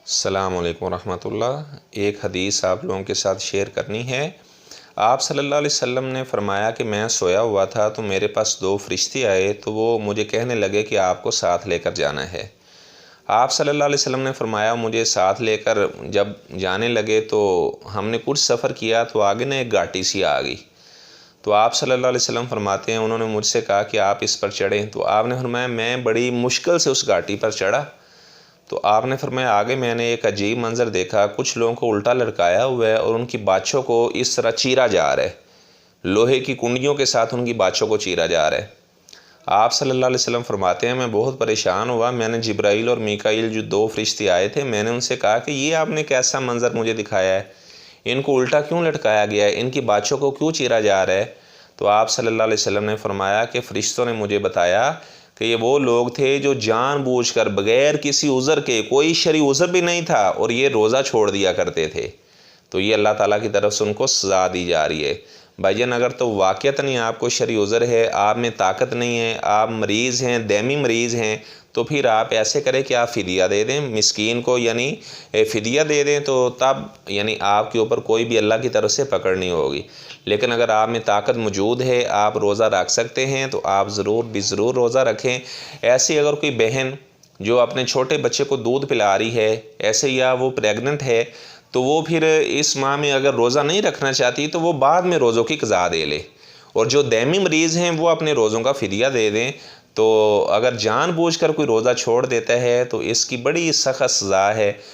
السلام علیکم ورحمۃ اللہ۔ ایک حدیث آپ لوگوں کے ساتھ شیئر کرنی ہے۔ آپ صلی اللہ علیہ وسلم نے فرمایا کہ میں سویا ہوا تھا تو میرے پاس دو فرشتے آئے تو وہ مجھے کہنے لگے کہ آپ کو ساتھ لے کر جانا ہے۔ آپ صلی اللہ علیہ وسلم نے فرمایا مجھے ساتھ لے کر جب جانے لگے تو ہم نے کچھ سفر کیا تو آگے نہ ایک گھاٹی سی آ گئی، تو آپ صلی اللہ علیہ وسلم فرماتے ہیں انہوں نے مجھ سے کہا کہ آپ اس پر چڑھیں، تو آپ نے فرمایا میں بڑی مشکل سے اس گھاٹی پر چڑھا، تو آپ نے فرمایا آگے میں نے ایک عجیب منظر دیکھا، کچھ لوگوں کو الٹا لٹکایا ہوا ہے اور ان کی باچھوں کو اس طرح چیرا جا رہا ہے، لوہے کی کنڈیوں کے ساتھ ان کی باچھوں کو چیرا جا رہا ہے۔ آپ صلی اللہ علیہ وسلم فرماتے ہیں میں بہت پریشان ہوا، میں نے جبرائیل اور میکائیل جو دو فرشتے آئے تھے میں نے ان سے کہا کہ یہ آپ نے کیسا منظر مجھے دکھایا ہے، ان کو الٹا کیوں لٹکایا گیا ہے، ان کی باچھوں کو کیوں چیرا جا رہا ہے؟ تو آپ صلی اللہ علیہ وسلم نے فرمایا کہ فرشتوں نے مجھے بتایا کہ یہ وہ لوگ تھے جو جان بوجھ کر بغیر کسی عذر کے، کوئی شرعی عذر بھی نہیں تھا، اور یہ روزہ چھوڑ دیا کرتے تھے، تو یہ اللہ تعالیٰ کی طرف سے ان کو سزا دی جا رہی ہے۔ بھائی جان اگر تو واقعتاً آپ کو شرعی عذر ہے، آپ میں طاقت نہیں ہے، آپ مریض ہیں، دائمی مریض ہیں، تو پھر آپ ایسے کریں کہ آپ فدیہ دے دیں مسکین کو، یعنی فدیہ دے دیں، تو تب یعنی آپ کے اوپر کوئی بھی اللہ کی طرف سے پکڑ نہیں ہوگی۔ لیکن اگر آپ میں طاقت موجود ہے، آپ روزہ رکھ سکتے ہیں تو آپ ضرور روزہ رکھیں۔ ایسی اگر کوئی بہن جو اپنے چھوٹے بچے کو دودھ پلا رہی ہے ایسے، یا وہ پریگننٹ ہے، تو وہ پھر اس ماہ میں اگر روزہ نہیں رکھنا چاہتی تو وہ بعد میں روزوں کی قضا دے لے، اور جو دائمی مریض ہیں وہ اپنے روزوں کا فدیہ دے دیں۔ تو اگر جان بوجھ کر کوئی روزہ چھوڑ دیتا ہے تو اس کی بڑی سخت سزا ہے۔